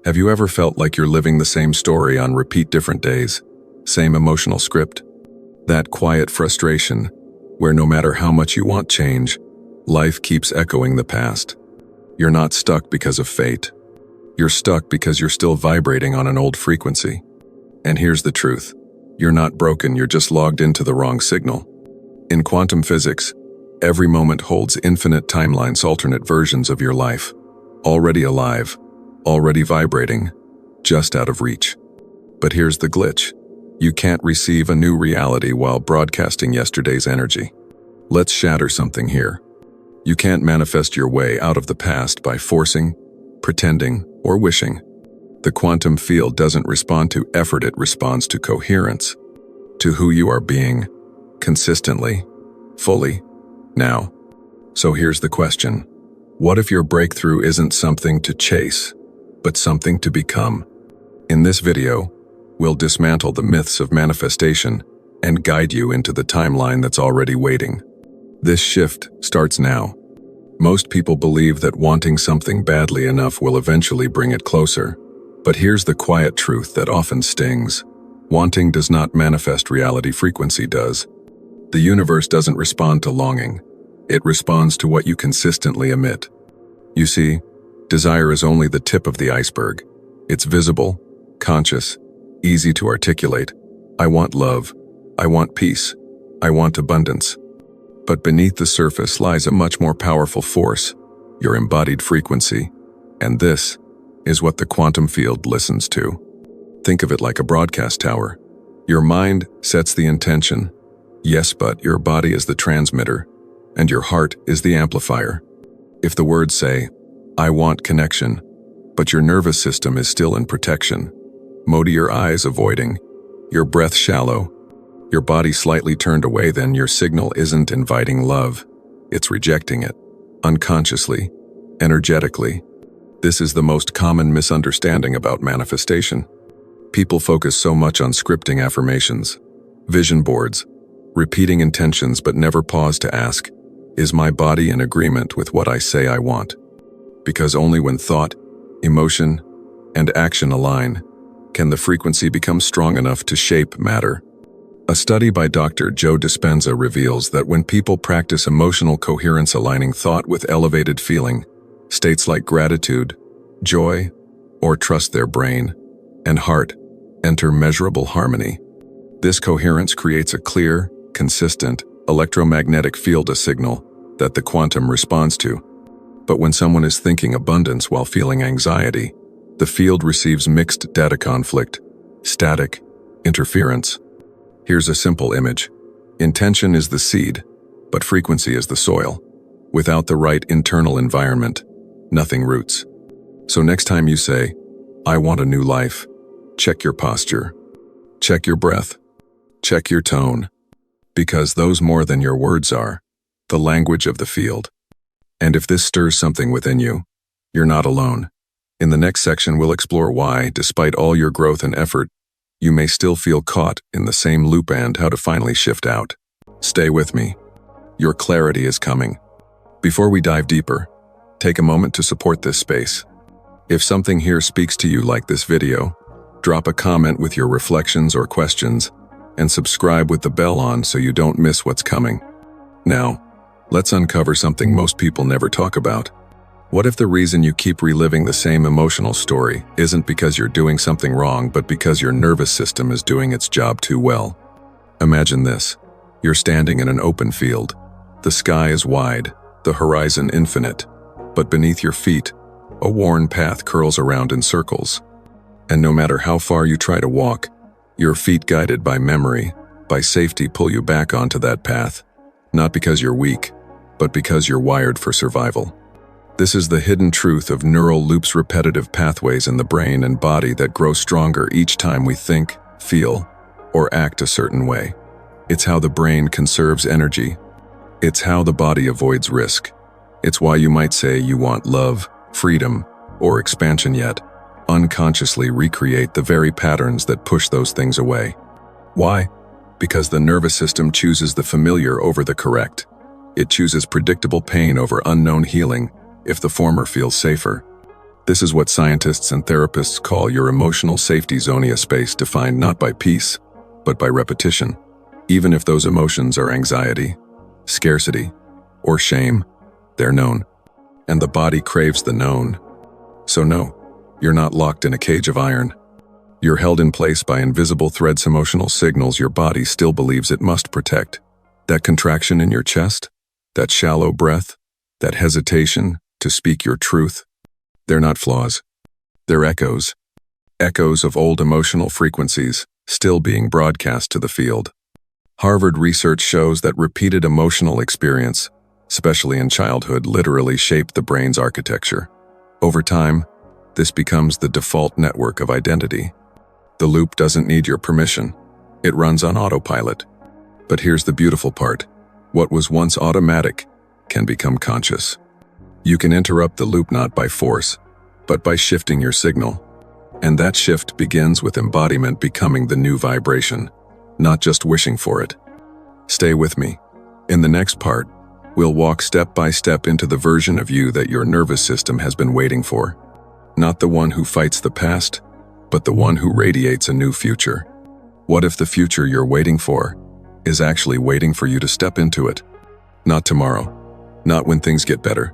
Have you ever felt like you're living the same story on repeat different days? Same emotional script? That quiet frustration, where no matter how much you want change, life keeps echoing the past. You're not stuck because of fate. You're stuck because you're still vibrating on an old frequency. And here's the truth. You're not broken, you're just logged into the wrong signal. In quantum physics, every moment holds infinite timelines, alternate versions of your life. Already alive, already vibrating, just out of reach. But here's the glitch. You can't receive a new reality while broadcasting yesterday's energy. Let's shatter something here. You can't manifest your way out of the past by forcing, pretending, or wishing. The quantum field doesn't respond to effort, it responds to coherence, to who you are being, consistently, fully, now. So here's the question. What if your breakthrough isn't something to chase, but something to become? In this video, we'll dismantle the myths of manifestation and guide you into the timeline that's already waiting. This shift starts now. Most people believe that wanting something badly enough will eventually bring it closer. But here's the quiet truth that often stings. Wanting does not manifest reality, frequency does. The universe doesn't respond to longing. It responds to what you consistently emit. You see, desire is only the tip of the iceberg. It's visible, conscious, easy to articulate. I want love. I want peace. I want abundance. But beneath the surface lies a much more powerful force, your embodied frequency. And this is what the quantum field listens to. Think of it like a broadcast tower. Your mind sets the intention. Yes, but your body is the transmitter, and your heart is the amplifier. If the words say, I want connection, but your nervous system is still in protection, mode your eyes avoiding, your breath shallow, your body slightly turned away, then your signal isn't inviting love, it's rejecting it, unconsciously, energetically. This is the most common misunderstanding about manifestation. People focus so much on scripting affirmations, vision boards, repeating intentions, but never pause to ask, is my body in agreement with what I say I want? Because only when thought, emotion, and action align can the frequency become strong enough to shape matter. A study by Dr. Joe Dispenza reveals that when people practice emotional coherence, aligning thought with elevated feeling, states like gratitude, joy, or trust, their brain and heart enter measurable harmony. This coherence creates a clear, consistent electromagnetic field, a signal that the quantum responds to. But when someone is thinking abundance while feeling anxiety, the field receives mixed data: conflict, static, interference. Here's a simple image. Intention is the seed, but frequency is the soil. Without the right internal environment, nothing roots. So next time you say, I want a new life, check your posture, check your breath, check your tone, because those more than your words are the language of the field. And if this stirs something within you, you're not alone. In the next section, we'll explore why, despite all your growth and effort, you may still feel caught in the same loop and how to finally shift out. Stay with me. Your clarity is coming. Before we dive deeper, take a moment to support this space. If something here speaks to you like this video, drop a comment with your reflections or questions, and subscribe with the bell on so you don't miss what's coming. Now, let's uncover something most people never talk about. What if the reason you keep reliving the same emotional story isn't because you're doing something wrong, but because your nervous system is doing its job too well? Imagine this. You're standing in an open field. The sky is wide, the horizon infinite, but beneath your feet, a worn path curls around in circles. And no matter how far you try to walk, your feet, guided by memory, by safety, pull you back onto that path. Not because you're weak, but because you're wired for survival. This is the hidden truth of neural loops, repetitive pathways in the brain and body that grow stronger each time we think, feel, or act a certain way. It's how the brain conserves energy. It's how the body avoids risk. It's why you might say you want love, freedom, or expansion, yet unconsciously recreate the very patterns that push those things away. Why? Because the nervous system chooses the familiar over the correct. It chooses predictable pain over unknown healing, if the former feels safer. This is what scientists and therapists call your emotional safety zone, a space defined not by peace, but by repetition. Even if those emotions are anxiety, scarcity, or shame, they're known. And the body craves the known. So no, you're not locked in a cage of iron. You're held in place by invisible threads, emotional signals your body still believes it must protect. That contraction in your chest, that shallow breath, that hesitation to speak your truth, they're not flaws. They're echoes. Echoes of old emotional frequencies still being broadcast to the field. Harvard research shows that repeated emotional experience, especially in childhood, literally shape the brain's architecture. Over time, this becomes the default network of identity. The loop doesn't need your permission. It runs on autopilot. But here's the beautiful part. What was once automatic can become conscious. You can interrupt the loop not by force, but by shifting your signal. And that shift begins with embodiment becoming the new vibration, not just wishing for it. Stay with me. In the next part, we'll walk step by step into the version of you that your nervous system has been waiting for. Not the one who fights the past, but the one who radiates a new future. What if the future you're waiting for is actually waiting for you to step into it? Not tomorrow, not when things get better,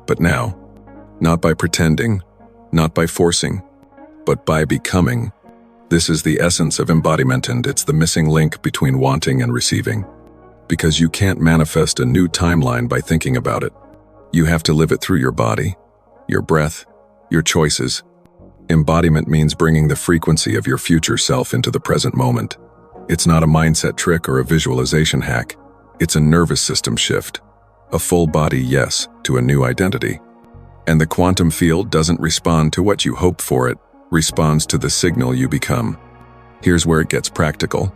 but now. Not by pretending, not by forcing, but by becoming. This is the essence of embodiment, and it's the missing link between wanting and receiving. Because you can't manifest a new timeline by thinking about it. You have to live it through your body, your breath, your choices. Embodiment means bringing the frequency of your future self into the present moment. It's not a mindset trick or a visualization hack. It's a nervous system shift. A full body yes to a new identity. And the quantum field doesn't respond to what you hope for, it responds to the signal you become. Here's where it gets practical.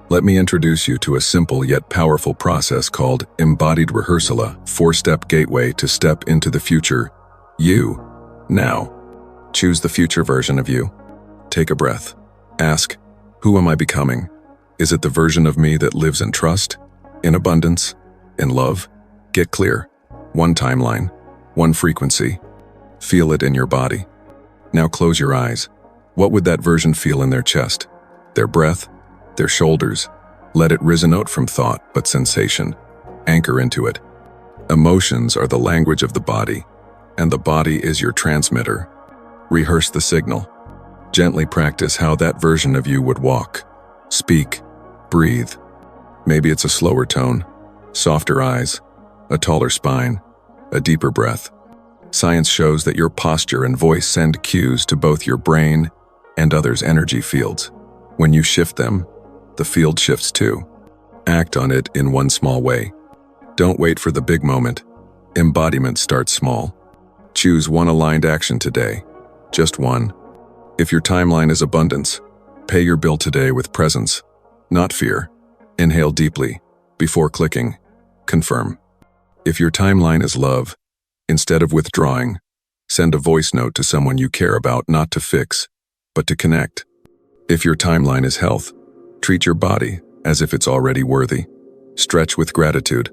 Let me introduce you to a simple yet powerful process called embodied rehearsal, a 4-step gateway to step into the future you now. Choose the future version of you. Take a breath. Ask, who am I becoming? Is it the version of me that lives in trust, in abundance, in love? Get clear. One timeline, one frequency. Feel it in your body. Now close your eyes. What would that version feel in their chest, their breath, their shoulders? Let it resonate from thought, but sensation. Anchor into it. Emotions are the language of the body, and the body is your transmitter. Rehearse the signal. Gently practice how that version of you would walk, speak, breathe. Maybe it's a slower tone, softer eyes, a taller spine, a deeper breath. Science shows that your posture and voice send cues to both your brain and others' energy fields. When you shift them, the field shifts too. Act on it in one small way. Don't wait for the big moment. Embodiment starts small. Choose one aligned action today. Just one. If your timeline is abundance, pay your bill today with presence, not fear. Inhale deeply before clicking. Confirm. If your timeline is love, instead of withdrawing, send a voice note to someone you care about, not to fix, but to connect. If your timeline is health, treat your body as if it's already worthy. Stretch with gratitude.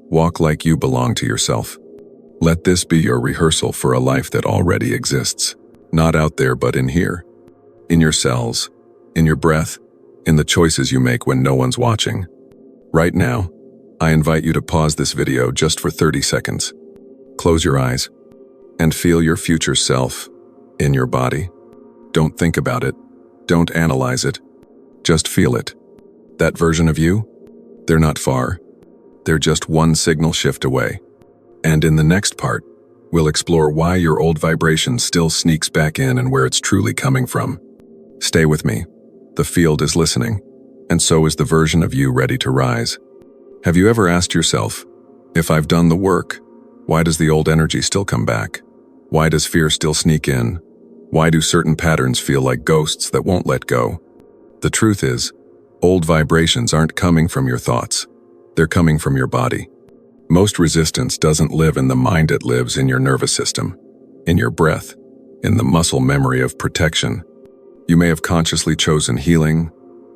Walk like you belong to yourself. Let this be your rehearsal for a life that already exists. Not out there, but in here. In your cells, in your breath, in the choices you make when no one's watching. Right now, I invite you to pause this video just for 30 seconds. Close your eyes and feel your future self in your body. Don't think about it. Don't analyze it. Just feel it. That version of you, they're not far. They're just one signal shift away. And in the next part, we'll explore why your old vibration still sneaks back in and where it's truly coming from. Stay with me. The field is listening, and so is the version of you ready to rise. Have you ever asked yourself, if I've done the work, why does the old energy still come back? Why does fear still sneak in? Why do certain patterns feel like ghosts that won't let go? The truth is, old vibrations aren't coming from your thoughts. They're coming from your body. Most resistance doesn't live in the mind, it lives in your nervous system, in your breath, in the muscle memory of protection. You may have consciously chosen healing,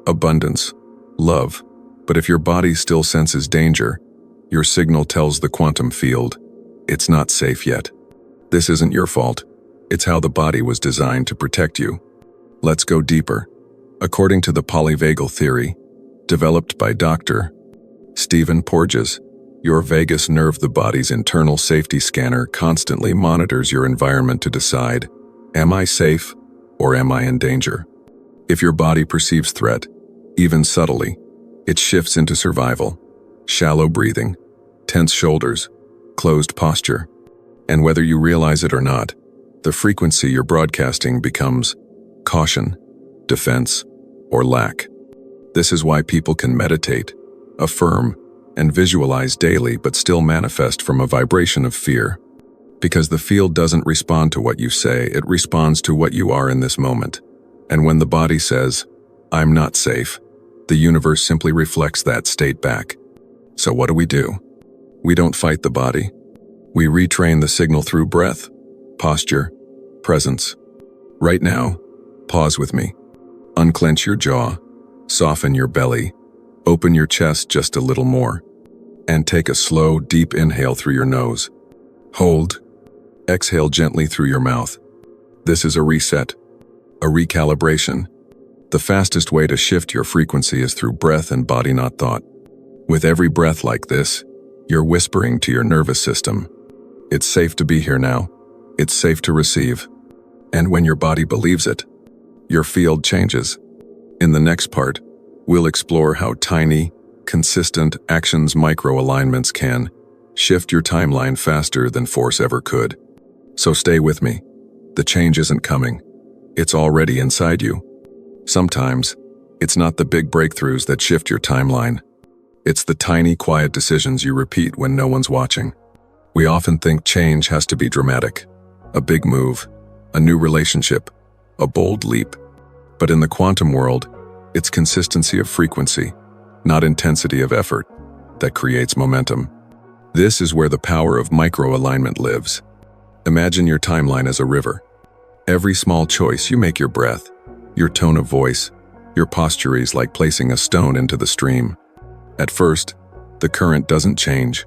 abundance, love, but if your body still senses danger, your signal tells the quantum field, it's not safe yet. This isn't your fault. It's how the body was designed to protect you. Let's go deeper. According to the polyvagal theory, developed by Dr. Stephen Porges, your vagus nerve, the body's internal safety scanner, constantly monitors your environment to decide, am I safe or am I in danger? If your body perceives threat, even subtly, it shifts into survival, shallow breathing, tense shoulders, closed posture. And whether you realize it or not, the frequency you're broadcasting becomes caution, defense, or lack. This is why people can meditate, affirm, and visualize daily but still manifest from a vibration of fear. Because the field doesn't respond to what you say, it responds to what you are in this moment. And when the body says, I'm not safe, the universe simply reflects that state back. So what do? We don't fight the body. We retrain the signal through breath, posture, presence. Right now, pause with me. Unclench your jaw, soften your belly, open your chest just a little more, and take a slow, deep inhale through your nose. Hold. Exhale gently through your mouth. This is a reset, a recalibration. The fastest way to shift your frequency is through breath and body, not thought. With every breath like this, you're whispering to your nervous system, it's safe to be here now. It's safe to receive. And when your body believes it, your field changes. In the next part, we'll explore how tiny, consistent actions, micro-alignments can shift your timeline faster than force ever could. So stay with me. The change isn't coming. It's already inside you. Sometimes, it's not the big breakthroughs that shift your timeline. It's the tiny, quiet decisions you repeat when no one's watching. We often think change has to be dramatic. A big move, a new relationship, a bold leap. But in the quantum world, it's consistency of frequency, not intensity of effort, that creates momentum. This is where the power of micro-alignment lives. Imagine your timeline as a river. Every small choice you make, your breath, your tone of voice, your posture, is like placing a stone into the stream. At first, the current doesn't change,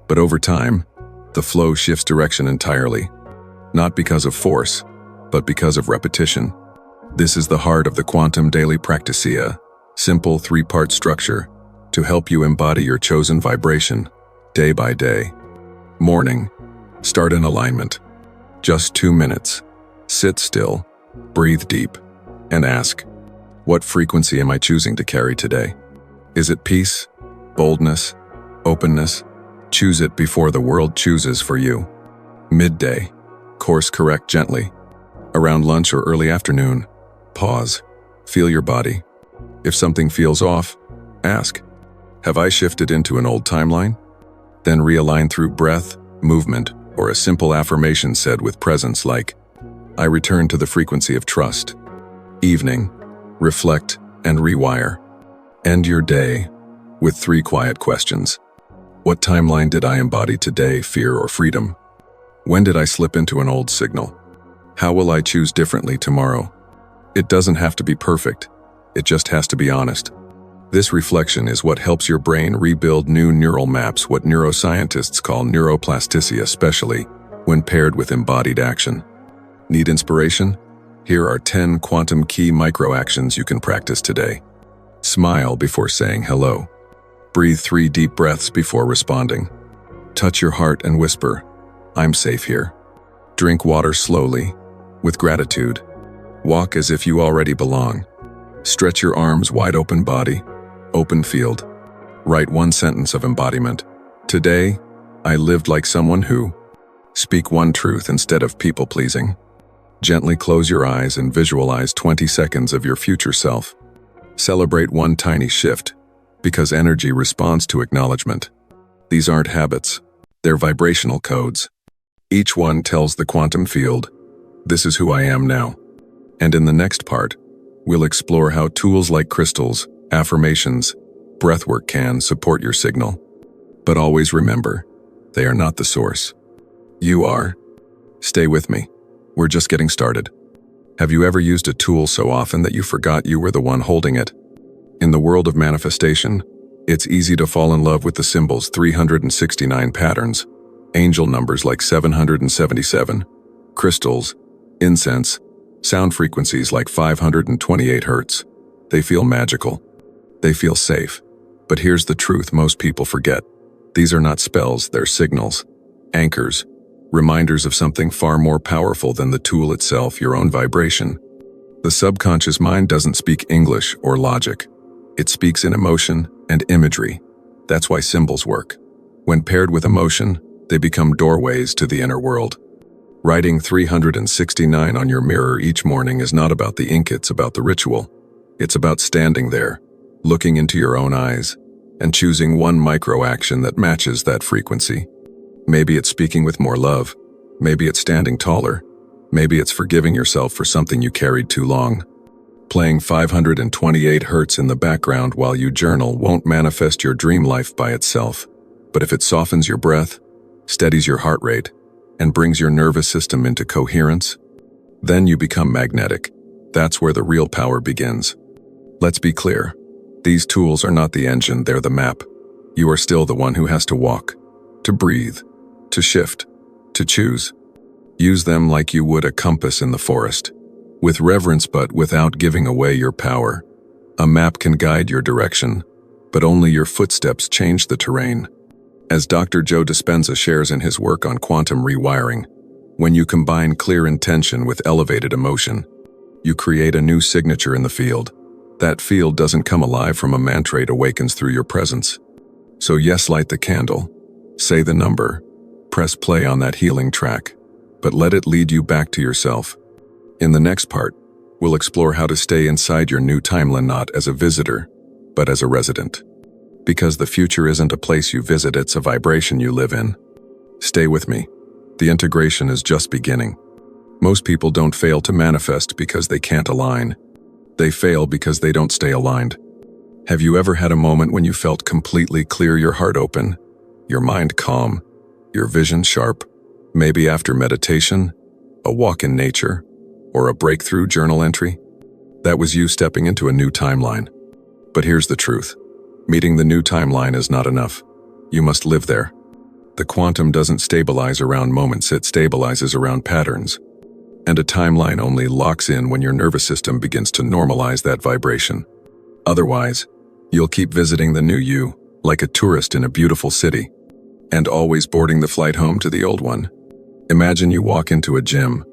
but over time, the flow shifts direction entirely, not because of force, but because of repetition. This is the heart of the quantum daily practice, a simple 3-part structure to help you embody your chosen vibration day by day. Morning, start in alignment. Just 2 minutes. Sit still, breathe deep, and ask, what frequency am I choosing to carry today? Is it peace, boldness, openness? Choose it before the world chooses for you. Midday, course correct gently. Around lunch or early afternoon, pause, feel your body. If something feels off, ask, have I shifted into an old timeline? Then realign through breath, movement, or a simple affirmation said with presence like, I return to the frequency of trust. Evening, reflect and rewire. End your day with 3 quiet questions. What timeline did I embody today, fear or freedom? When did I slip into an old signal? How will I choose differently tomorrow? It doesn't have to be perfect. It just has to be honest. This reflection is what helps your brain rebuild new neural maps, what neuroscientists call neuroplasticity, especially when paired with embodied action. Need inspiration? Here are 10 quantum key micro actions you can practice today. Smile before saying hello. Breathe 3 deep breaths before responding. Touch your heart and whisper, I'm safe here. Drink water slowly, with gratitude. Walk as if you already belong. Stretch your arms, wide open body, open field. Write 1 sentence of embodiment. Today, I lived like someone who. Speak 1 truth instead of people-pleasing. Gently close your eyes and visualize 20 seconds of your future self. Celebrate 1 tiny shift, because energy responds to acknowledgement. These aren't habits, they're vibrational codes. Each one tells the quantum field, this is who I am now. And in the next part, we'll explore how tools like crystals, affirmations, breathwork can support your signal. But always remember, they are not the source. You are. Stay with me. We're just getting started. Have you ever used a tool so often that you forgot you were the one holding it? In the world of manifestation, it's easy to fall in love with the symbols, 369 patterns, angel numbers like 777, crystals, Incense, sound frequencies like 528 hertz. They feel magical. They feel safe. But here's the truth most people forget. These are not spells, they're signals, anchors, reminders of something far more powerful than the tool itself, your own vibration. The subconscious mind doesn't speak English or logic. It speaks in emotion and imagery. That's why symbols work. When paired with emotion, they become doorways to the inner world. Writing 369 on your mirror each morning is not about the ink, it's about the ritual. It's about standing there, looking into your own eyes, and choosing one micro-action that matches that frequency. Maybe it's speaking with more love. Maybe it's standing taller. Maybe it's forgiving yourself for something you carried too long. Playing 528 hertz in the background while you journal won't manifest your dream life by itself. But if it softens your breath, steadies your heart rate, and brings your nervous system into coherence, then you become magnetic. That's where the real power begins. Let's be clear. These tools are not the engine, they're the map. You are still the one who has to walk, to breathe, to shift, to choose. Use them like you would a compass in the forest, with reverence but without giving away your power. A map can guide your direction, but only your footsteps change the terrain. As Dr. Joe Dispenza shares in his work on quantum rewiring, when you combine clear intention with elevated emotion, you create a new signature in the field. That field doesn't come alive from a mantra, it awakens through your presence. So yes, light the candle, say the number, press play on that healing track, but let it lead you back to yourself. In the next part, we'll explore how to stay inside your new timeline not as a visitor, but as a resident. Because the future isn't a place you visit, it's a vibration you live in. Stay with me. The integration is just beginning. Most people don't fail to manifest because they can't align. They fail because they don't stay aligned. Have you ever had a moment when you felt completely clear, your heart open, your mind calm, your vision sharp? Maybe after meditation, a walk in nature, or a breakthrough journal entry? That was you stepping into a new timeline. But here's the truth. Meeting the new timeline is not enough. You must live there. The quantum doesn't stabilize around moments, it stabilizes around patterns. And a timeline only locks in when your nervous system begins to normalize that vibration. Otherwise, you'll keep visiting the new you, like a tourist in a beautiful city, and always boarding the flight home to the old one. Imagine you walk into a gym.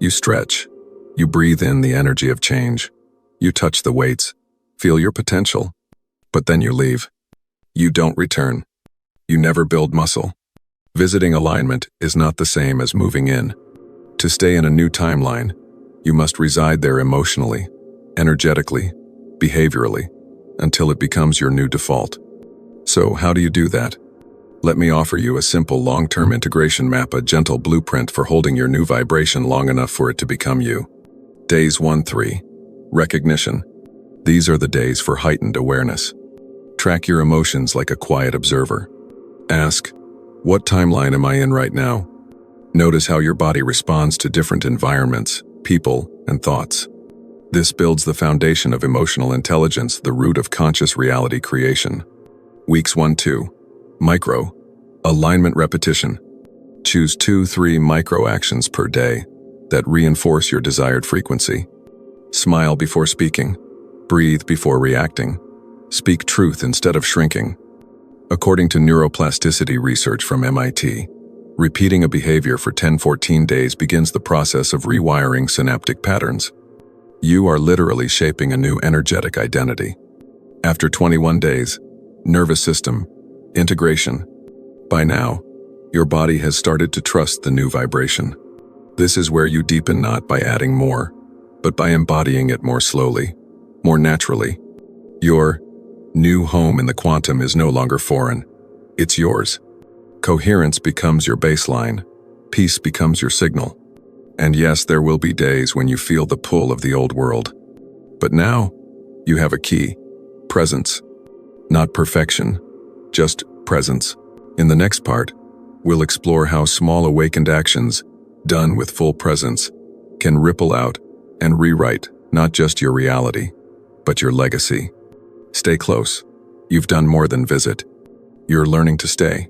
You stretch. You breathe in the energy of change. You touch the weights, feel your potential. But then you leave. You don't return. You never build muscle. Visiting alignment is not the same as moving in. To stay in a new timeline, you must reside there emotionally, energetically, behaviorally, until it becomes your new default. So how do you do that? Let me offer you a simple long-term integration map, a gentle blueprint for holding your new vibration long enough for it to become you. Days 1-3. Recognition. These are the days for heightened awareness. Track your emotions like a quiet observer. Ask, what timeline am I in right now? Notice how your body responds to different environments, people, and thoughts. This builds the foundation of emotional intelligence, the root of conscious reality creation. Weeks 1-2. Micro. Alignment repetition. Choose 2-3 micro actions per day that reinforce your desired frequency. Smile before speaking. Breathe before reacting. Speak truth instead of shrinking. According to neuroplasticity research from MIT, repeating a behavior for 10-14 days begins the process of rewiring synaptic patterns. You are literally shaping a new energetic identity. After 21 days, nervous system, integration. By now, your body has started to trust the new vibration. This is where you deepen not by adding more, but by embodying it more slowly, more naturally. Your new home in the quantum is no longer foreign. It's yours. Coherence becomes your baseline. Peace becomes your signal. And yes, there will be days when you feel the pull of the old world. But now, you have a key. Presence. Not perfection, just presence. In the next part, we'll explore how small awakened actions, done with full presence, can ripple out and rewrite not just your reality, but your legacy. Stay close. You've done more than visit. You're learning to stay.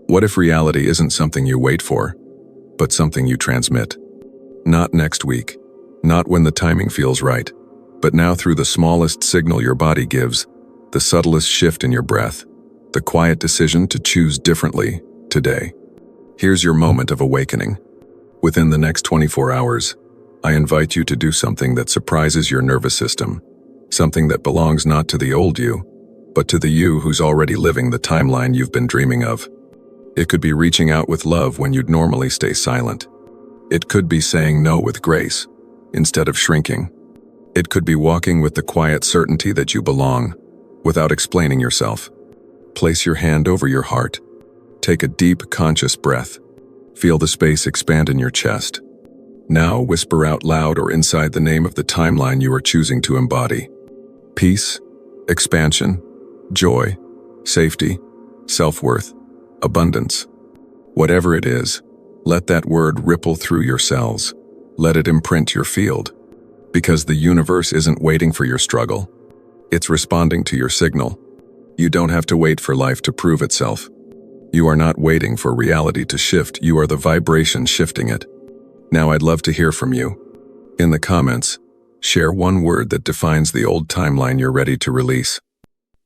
What if reality isn't something you wait for, but something you transmit? Not next week, not when the timing feels right, but now through the smallest signal your body gives, the subtlest shift in your breath, the quiet decision to choose differently today. Here's your moment of awakening. Within the next 24 hours, I invite you to do something that surprises your nervous system, something that belongs not to the old you, but to the you who's already living the timeline you've been dreaming of. It could be reaching out with love when you'd normally stay silent. It could be saying no with grace, instead of shrinking. It could be walking with the quiet certainty that you belong, without explaining yourself. Place your hand over your heart. Take a deep, conscious breath. Feel the space expand in your chest. Now whisper out loud or inside the name of the timeline you are choosing to embody. Peace, expansion, joy, safety, self-worth, abundance. Whatever it is, let that word ripple through your cells. Let it imprint your field. Because the universe isn't waiting for your struggle. It's responding to your signal. You don't have to wait for life to prove itself. You are not waiting for reality to shift, you are the vibration shifting it. Now I'd love to hear from you. In the comments, share one word that defines the old timeline you're ready to release.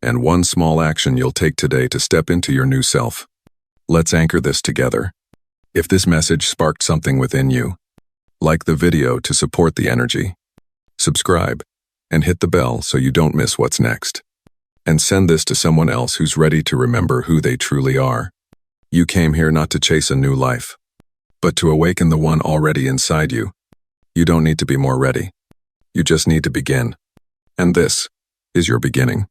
And one small action you'll take today to step into your new self. Let's anchor this together. If this message sparked something within you, like the video to support the energy. Subscribe, and hit the bell so you don't miss what's next. And send this to someone else who's ready to remember who they truly are. You came here not to chase a new life, but to awaken the one already inside you. You don't need to be more ready. You just need to begin. And this is your beginning.